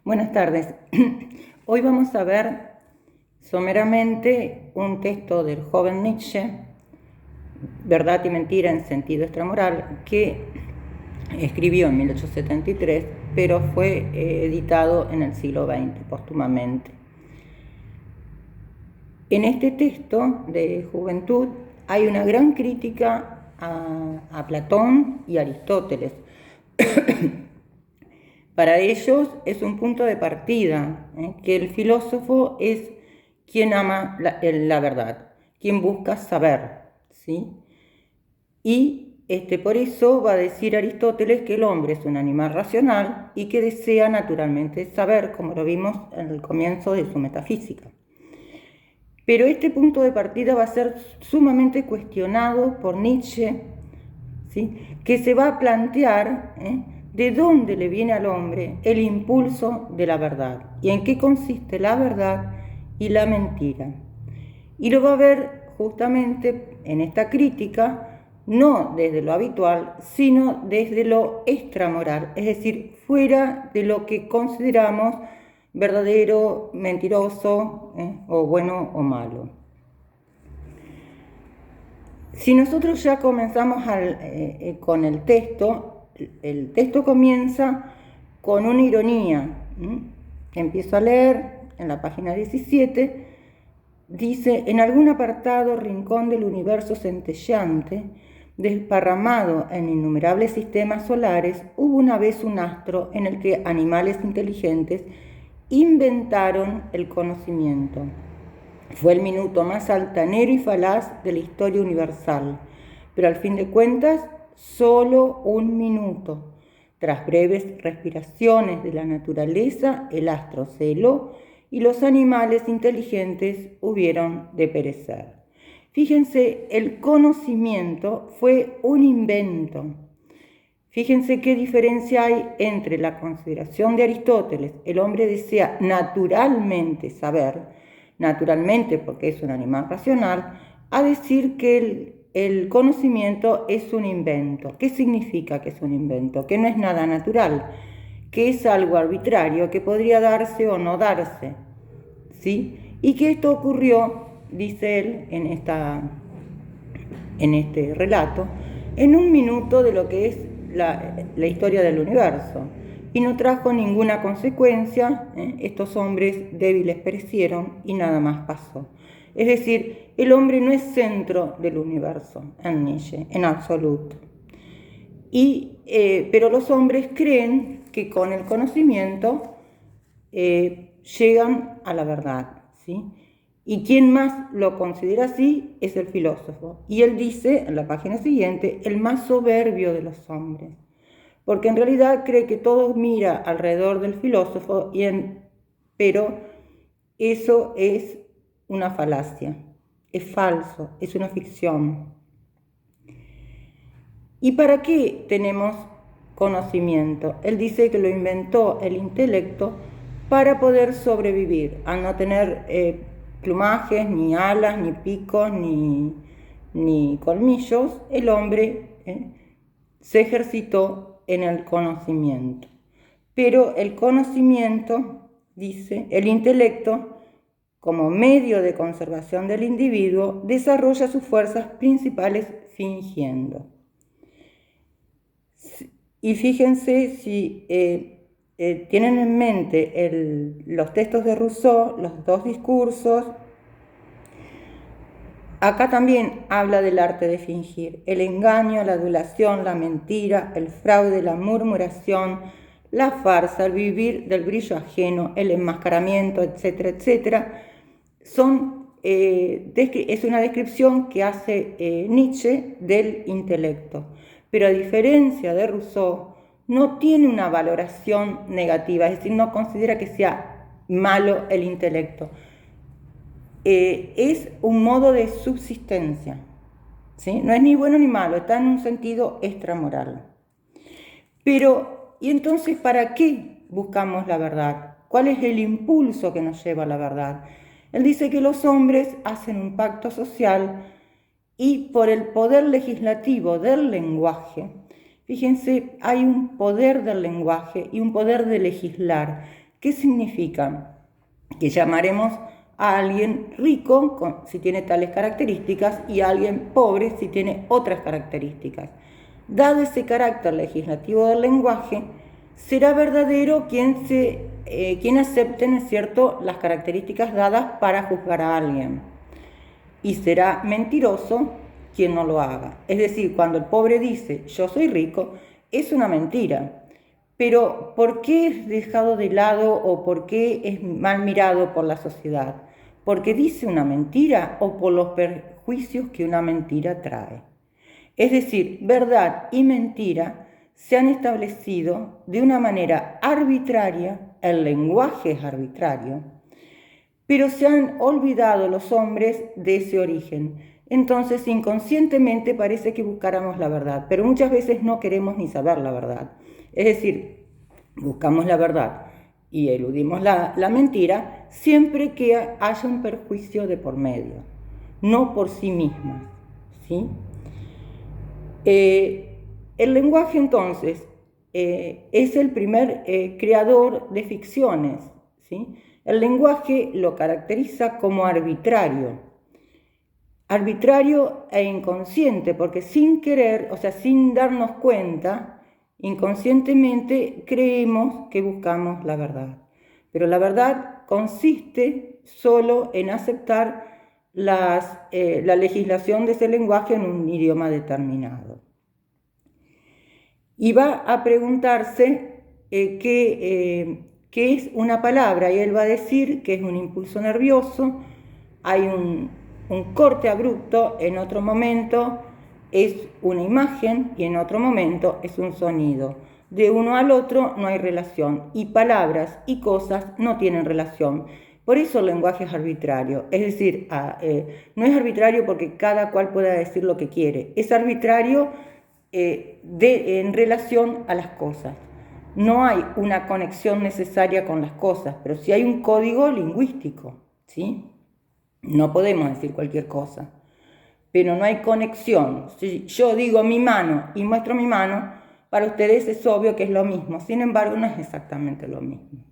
Buenas tardes. Hoy vamos a ver someramente un texto del joven Nietzsche, Verdad y mentira en sentido extramoral, que escribió en 1873, pero fue editado en el siglo XX póstumamente. En este texto de juventud hay una gran crítica a Platón y Aristóteles. Para ellos es un punto de partida, que el filósofo es quien ama la verdad, quien busca saber, ¿sí? Y por eso va a decir Aristóteles que el hombre es un animal racional y que desea naturalmente saber, como lo vimos en el comienzo de su metafísica. Pero este punto de partida va a ser sumamente cuestionado por Nietzsche, ¿sí? Que se va a plantear de dónde le viene al hombre el impulso de la verdad y en qué consiste la verdad y la mentira. Y lo va a ver justamente en esta crítica, no desde lo habitual, sino desde lo extramoral, es decir, fuera de lo que consideramos verdadero, mentiroso, o bueno o malo. Si nosotros ya comenzamos con el texto comienza con una ironía. Empiezo a leer en la página 17, dice: en algún apartado rincón del universo centelleante, desparramado en innumerables sistemas solares, hubo una vez un astro en el que animales inteligentes inventaron el conocimiento. Fue el minuto más altanero y falaz de la historia universal, pero al fin de cuentas, solo un minuto. Tras breves respiraciones de la naturaleza, el astro se heló y los animales inteligentes hubieron de perecer. Fíjense, el conocimiento fue un invento. Fíjense qué diferencia hay entre la consideración de Aristóteles: el hombre desea naturalmente saber, naturalmente porque es un animal racional, a decir que el conocimiento es un invento. ¿Qué significa que es un invento? Que no es nada natural, que es algo arbitrario, que podría darse o no darse, ¿sí? Y que esto ocurrió, dice él en este relato, en un minuto de lo que es la historia del universo, y no trajo ninguna consecuencia. Estos hombres débiles perecieron y nada más pasó. Es decir, el hombre no es centro del universo en Nietzsche, en absoluto. Pero los hombres creen que con el conocimiento llegan a la verdad, ¿sí? Y quien más lo considera así es el filósofo. Y él dice, en la página siguiente, el más soberbio de los hombres, porque en realidad cree que todo mira alrededor del filósofo, pero eso es una falacia, es falso, es una ficción. ¿Y para qué tenemos conocimiento? Él dice que lo inventó el intelecto para poder sobrevivir, al no tener plumajes, ni alas, ni picos, ni colmillos. El hombre se ejercitó en el conocimiento. Pero el conocimiento, dice, el intelecto, como medio de conservación del individuo, desarrolla sus fuerzas principales fingiendo. Y fíjense, si tienen en mente los textos de Rousseau, los dos discursos, acá también habla del arte de fingir: el engaño, la adulación, la mentira, el fraude, la murmuración, la farsa, el vivir del brillo ajeno, el enmascaramiento, etcétera, etcétera. Es una descripción que hace Nietzsche del intelecto, pero a diferencia de Rousseau, no tiene una valoración negativa, es decir, no considera que sea malo el intelecto. Es un modo de subsistencia, ¿sí? No es ni bueno ni malo, está en un sentido extramoral. Pero, ¿y entonces para qué buscamos la verdad? ¿Cuál es el impulso que nos lleva a la verdad? Él dice que los hombres hacen un pacto social y por el poder legislativo del lenguaje, fíjense, hay un poder del lenguaje y un poder de legislar ¿Qué significa? Que llamaremos a alguien rico si tiene tales características y a alguien pobre si tiene otras características. Dado ese carácter legislativo del lenguaje, será verdadero quien acepte, ¿no es cierto?, las características dadas para juzgar a alguien. Y será mentiroso quien no lo haga. Es decir, cuando el pobre dice yo soy rico, es una mentira. Pero ¿por qué es dejado de lado o por qué es mal mirado por la sociedad? ¿Porque dice una mentira o por los perjuicios que una mentira trae? Es decir, verdad y mentira se han establecido de una manera arbitraria, el lenguaje es arbitrario, pero se han olvidado los hombres de ese origen. Entonces, inconscientemente parece que buscáramos la verdad, pero muchas veces no queremos ni saber la verdad. Es decir, buscamos la verdad y eludimos la mentira siempre que haya un perjuicio de por medio, no por sí misma, ¿sí? El lenguaje, entonces, es el primer creador de ficciones, ¿sí? El lenguaje lo caracteriza como arbitrario e inconsciente, porque sin querer, o sea, sin darnos cuenta, inconscientemente creemos que buscamos la verdad. Pero la verdad consiste solo en aceptar la legislación de ese lenguaje en un idioma determinado. Y va a preguntarse qué es una palabra, y él va a decir que es un impulso nervioso, hay un corte abrupto, en otro momento es una imagen y en otro momento es un sonido. De uno al otro no hay relación y palabras y cosas no tienen relación. Por eso el lenguaje es arbitrario, es decir, no es arbitrario porque cada cual pueda decir lo que quiere, es arbitrario en relación a las cosas. No hay una conexión necesaria con las cosas, pero sí hay un código lingüístico, ¿sí? No podemos decir cualquier cosa, pero no hay conexión. Si yo digo mi mano y muestro mi mano, para ustedes es obvio que es lo mismo, sin embargo no es exactamente lo mismo.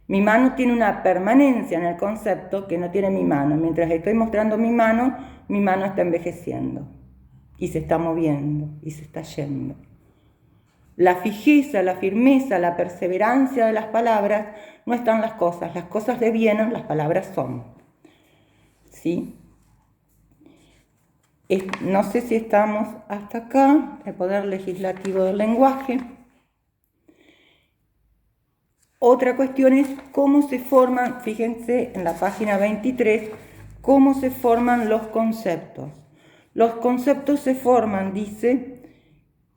Mi mano tiene una permanencia en el concepto que no tiene mi mano. Mientras estoy mostrando mi mano está envejeciendo y se está moviendo y se está yendo. La fijeza, la firmeza, la perseverancia de las palabras no están las cosas devienen, las palabras son. ¿Sí? No sé si estamos hasta acá, el poder legislativo del lenguaje. Otra cuestión es cómo se forman, fíjense en la página 23, cómo se forman los conceptos. Los conceptos se forman, dice,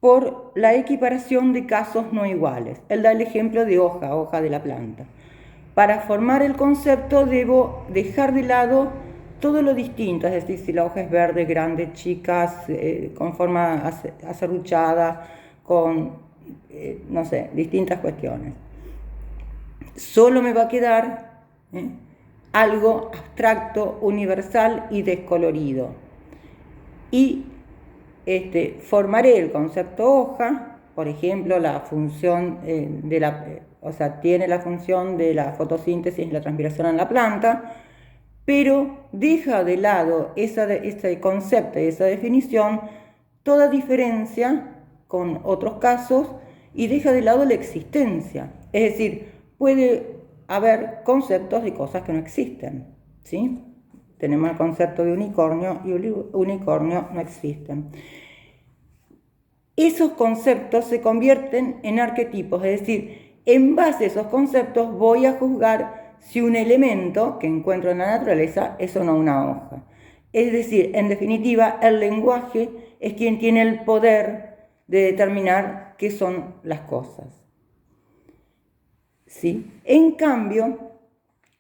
por la equiparación de casos no iguales. Él da el ejemplo de hoja de la planta. Para formar el concepto debo dejar de lado todo lo distinto, es decir, si la hoja es verde, grande, chica, con forma aserruchada, con, no sé, distintas cuestiones. Solo me va a quedar algo abstracto, universal y descolorido. Y formaré el concepto hoja, por ejemplo, la función tiene la función de la fotosíntesis y la transpiración en la planta, pero deja de lado ese concepto y esa definición toda diferencia con otros casos y deja de lado la existencia. Es decir, puede haber conceptos de cosas que no existen, ¿sí? Tenemos el concepto de unicornio y unicornio no existen. Esos conceptos se convierten en arquetipos, es decir, en base a esos conceptos voy a juzgar si un elemento que encuentro en la naturaleza es o no una hoja. Es decir, en definitiva, el lenguaje es quien tiene el poder de determinar qué son las cosas. ¿Sí? En cambio,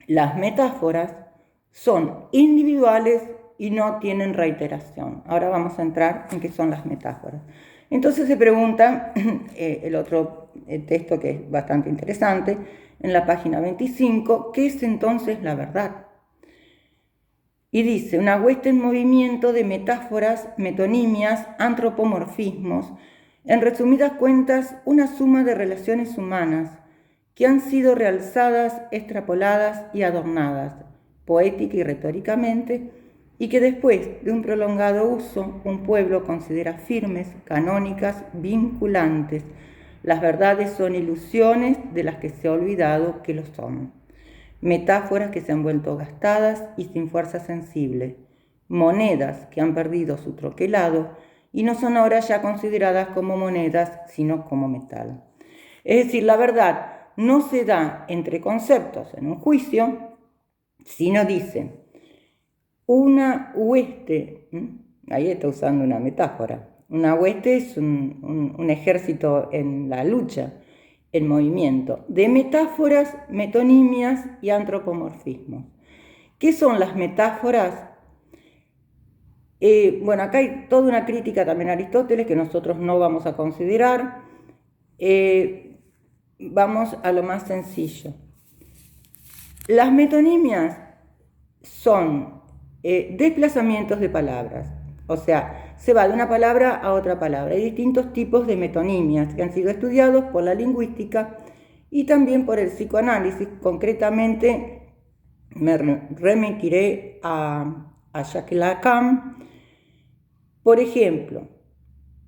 las metáforas son individuales y no tienen reiteración. Ahora vamos a entrar en qué son las metáforas. Entonces se pregunta, el otro texto que es bastante interesante, en la página 25, ¿qué es entonces la verdad? Y dice, una hueste en movimiento de metáforas, metonimias, antropomorfismos, en resumidas cuentas, una suma de relaciones humanas que han sido realzadas, extrapoladas y adornadas, poética y retóricamente, y que después de un prolongado uso, un pueblo considera firmes, canónicas, vinculantes. Las verdades son ilusiones de las que se ha olvidado que lo son. Metáforas que se han vuelto gastadas y sin fuerza sensible. Monedas que han perdido su troquelado y no son ahora ya consideradas como monedas, sino como metal. Es decir, la verdad no se da entre conceptos en un juicio, sino dice, una hueste, ahí está usando una metáfora, una hueste es un ejército en la lucha, en movimiento, de metáforas, metonimias y antropomorfismos. ¿Qué son las metáforas? Bueno, acá hay toda una crítica también a Aristóteles que nosotros no vamos a considerar. Vamos a lo más sencillo. Las metonimias son desplazamientos de palabras, o sea, se va de una palabra a otra palabra. Hay distintos tipos de metonimias que han sido estudiados por la lingüística y también por el psicoanálisis. Concretamente, me remitiré a Jacques Lacan. Por ejemplo,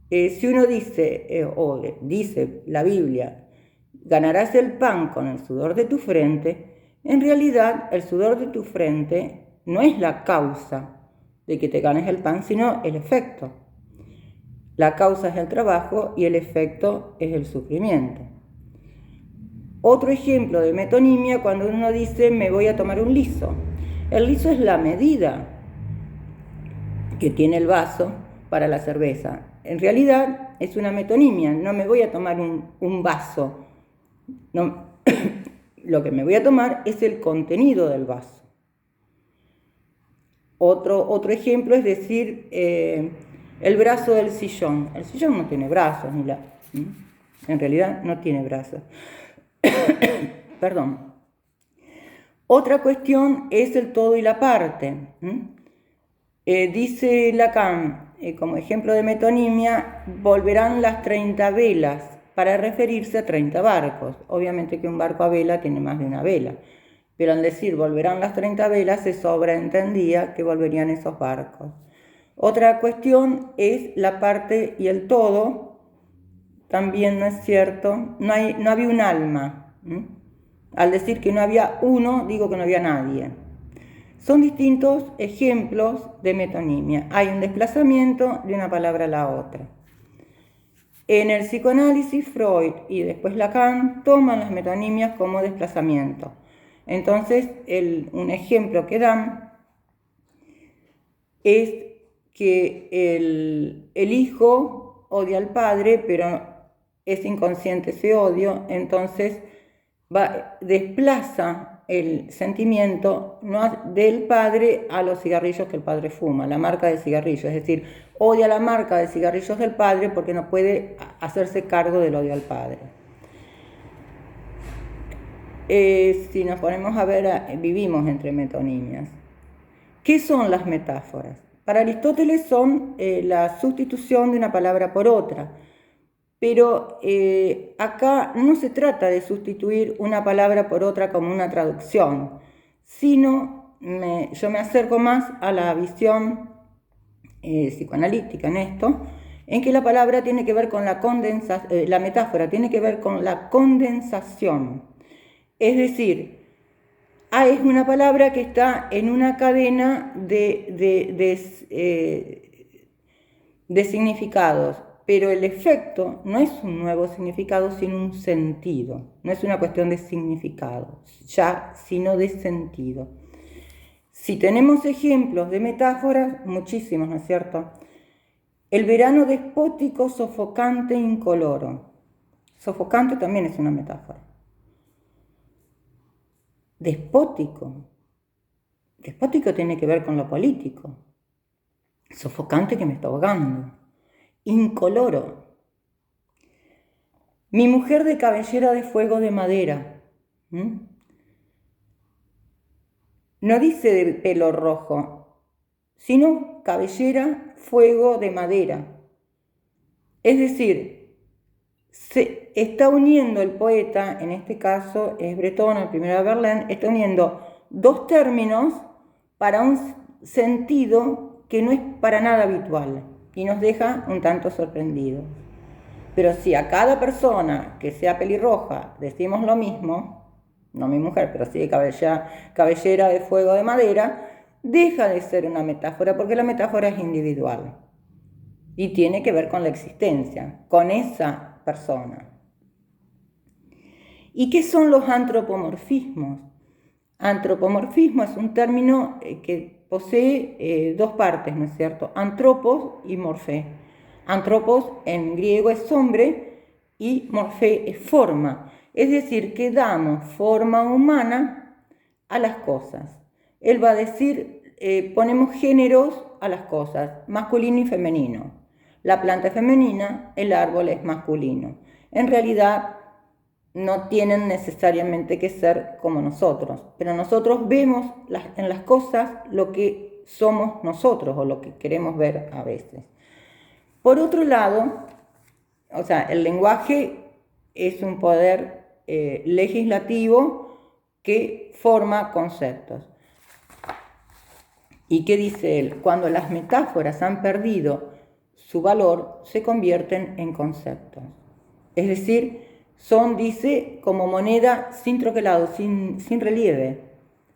si uno dice, o dice la Biblia, ganarás el pan con el sudor de tu frente, en realidad el sudor de tu frente no es la causa de que te ganes el pan, sino el efecto. La causa es el trabajo y el efecto es el sufrimiento. Otro ejemplo de metonimia, cuando uno dice me voy a tomar un liso. El liso es la medida que tiene el vaso para la cerveza. En realidad es una metonimia, no me voy a tomar un vaso. No, lo que me voy a tomar es el contenido del vaso. Otro ejemplo es decir, el brazo del sillón. El sillón no tiene brazos, en realidad no tiene brazos. Perdón. Otra cuestión es el todo y la parte. Dice Lacan, como ejemplo de metonimia, volverán las 30 velas para referirse a 30 barcos. Obviamente que un barco a vela tiene más de una vela. Pero al decir volverán las 30 velas se sobreentendía que volverían esos barcos. Otra cuestión es la parte y el todo. También no es cierto. No había un alma. Al decir que no había uno, digo que no había nadie. Son distintos ejemplos de metonimia. Hay un desplazamiento de una palabra a la otra. En el psicoanálisis, Freud y después Lacan toman las metonimias como desplazamiento. Entonces, un ejemplo que dan es que el hijo odia al padre, pero es inconsciente ese odio, entonces desplaza el sentimiento del padre a los cigarrillos que el padre fuma, la marca de cigarrillos, es decir, odia la marca de cigarrillos del padre porque no puede hacerse cargo del odio al padre. Si nos ponemos a ver, vivimos entre metonimias. ¿Qué son las metáforas? Para Aristóteles son la sustitución de una palabra por otra, pero acá no se trata de sustituir una palabra por otra como una traducción, sino yo me acerco más a la visión psicoanalítica en esto, en que la palabra tiene que ver con la metáfora tiene que ver con la condensación. Es decir, es una palabra que está en una cadena de significados, pero el efecto no es un nuevo significado, sino un sentido. No es una cuestión de significado, sino de sentido. Si tenemos ejemplos de metáforas, muchísimos, ¿no es cierto? El verano despótico, sofocante, incoloro. Sofocante también es una metáfora. Despótico. Despótico tiene que ver con lo político. Sofocante que me está ahogando. Incoloro. Mi mujer de cabellera de fuego de madera. No dice de pelo rojo, sino cabellera, fuego de madera. Es decir, está uniendo el poeta, en este caso es Breton, el primero de Verlaine, está uniendo dos términos para un sentido que no es para nada habitual y nos deja un tanto sorprendidos. Pero si a cada persona que sea pelirroja decimos lo mismo, no mi mujer, pero sí cabellera de fuego de madera, deja de ser una metáfora, porque la metáfora es individual y tiene que ver con la existencia, con esa persona. ¿Y qué son los antropomorfismos? Antropomorfismo es un término que posee dos partes, ¿no es cierto? Antropos y morfé. Antropos en griego es hombre y morfé es forma. Es decir, que damos forma humana a las cosas. Él va a decir, ponemos géneros a las cosas, masculino y femenino. La planta es femenina, el árbol es masculino. En realidad no tienen necesariamente que ser como nosotros, pero nosotros vemos en las cosas lo que somos nosotros o lo que queremos ver a veces. Por otro lado, o sea, el lenguaje es un poder legislativo que forma conceptos. ¿Y qué dice él? Cuando las metáforas han perdido su valor, se convierten en conceptos. Es decir, son, dice, como moneda sin troquelado, sin relieve.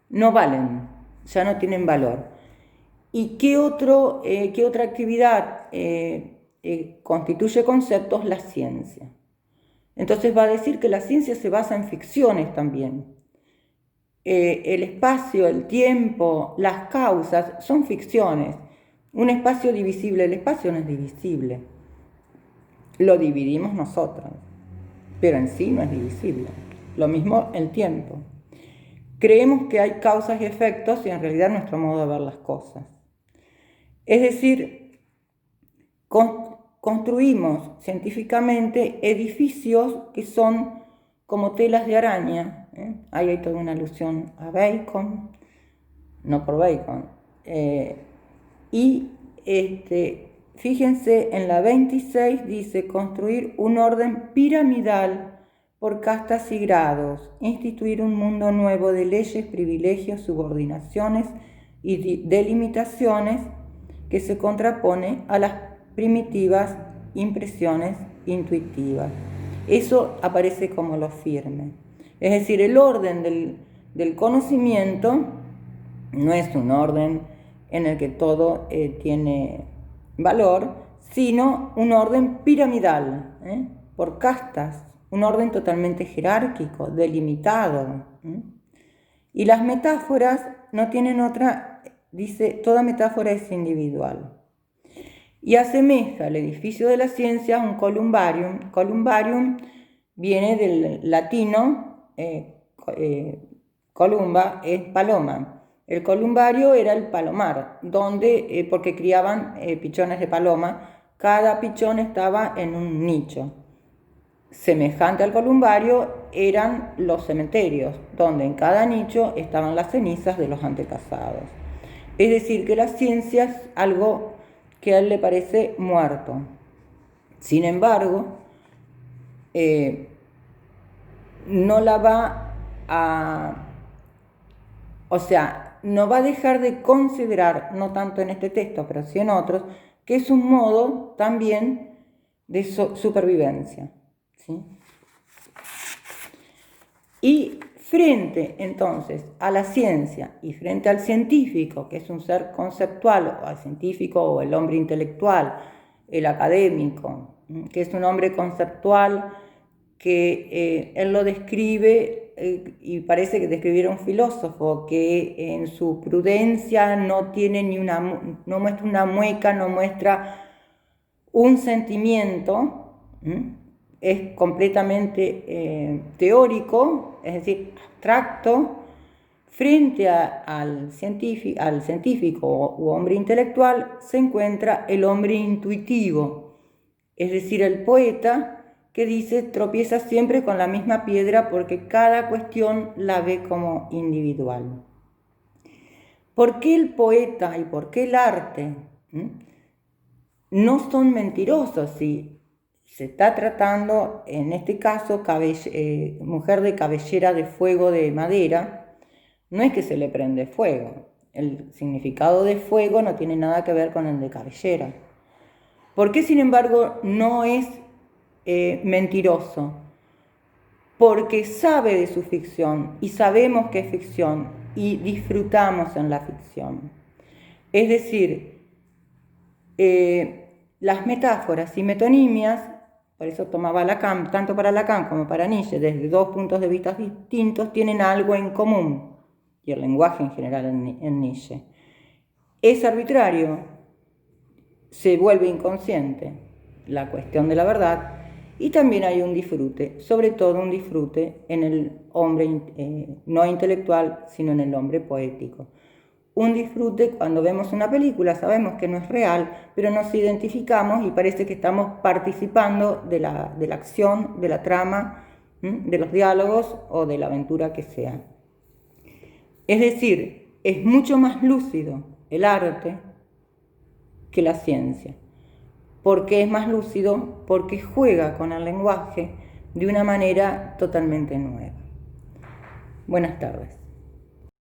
No valen, ya no tienen valor. ¿Y qué otra actividad constituye conceptos? La ciencia. Entonces va a decir que la ciencia se basa en ficciones también. El espacio, el tiempo, las causas son ficciones. Un espacio divisible, el espacio no es divisible. Lo dividimos nosotros, pero en sí no es divisible. Lo mismo el tiempo. Creemos que hay causas y efectos y en realidad nuestro modo de ver las cosas. Es decir, construimos científicamente edificios que son como telas de araña. Ahí hay toda una alusión a Bacon, no por Bacon. Fíjense, en la 26 dice construir un orden piramidal por castas y grados, instituir un mundo nuevo de leyes, privilegios, subordinaciones y delimitaciones que se contrapone a las primitivas impresiones intuitivas. Eso aparece como lo firme. Es decir, el orden del conocimiento no es un orden en el que todo tiene valor, sino un orden piramidal, por castas, un orden totalmente jerárquico, delimitado. Y las metáforas no tienen otra, dice, toda metáfora es individual. Y asemeja el edificio de la ciencia a un columbarium. Columbarium viene del latino, columba es paloma. El columbario era el palomar, donde, porque criaban pichones de paloma, cada pichón estaba en un nicho. Semejante al columbario eran los cementerios, donde en cada nicho estaban las cenizas de los antepasados. Es decir, que la ciencia es algo que a él le parece muerto. Sin embargo, no la va a... O sea, no va a dejar de considerar, no tanto en este texto, pero sí en otros, que es un modo también de supervivencia. ¿Sí? Y frente entonces a la ciencia y frente al científico, que es un ser conceptual, o al científico o el hombre intelectual, el académico, que es un hombre conceptual, que él lo describe y parece que describiera un filósofo que en su prudencia no muestra una mueca, no muestra un sentimiento, es completamente teórico, es decir, abstracto. Frente al científico u hombre intelectual se encuentra el hombre intuitivo, es decir, el poeta, que dice tropieza siempre con la misma piedra porque cada cuestión la ve como individual. ¿Por qué el poeta y por qué el arte no son mentirosos? se está tratando, en este caso, mujer de cabellera de fuego de madera. No es que se le prende fuego. El significado de fuego no tiene nada que ver con el de cabellera. ¿Por qué, sin embargo, no es mentiroso? Porque sabe de su ficción y sabemos que es ficción y disfrutamos en la ficción. Es decir, las metáforas y metonimias, por eso tomaba Lacan, tanto para Lacan como para Nietzsche, desde dos puntos de vista distintos, tienen algo en común, y el lenguaje en general en Nietzsche. Es arbitrario, se vuelve inconsciente la cuestión de la verdad, y también hay un disfrute, sobre todo un disfrute en el hombre no intelectual, sino en el hombre poético. Un disfrute cuando vemos una película, sabemos que no es real, pero nos identificamos y parece que estamos participando de la acción, de la trama, de los diálogos o de la aventura que sea. Es decir, es mucho más lúcido el arte que la ciencia. ¿Por qué es más lúcido? Porque juega con el lenguaje de una manera totalmente nueva. Buenas tardes.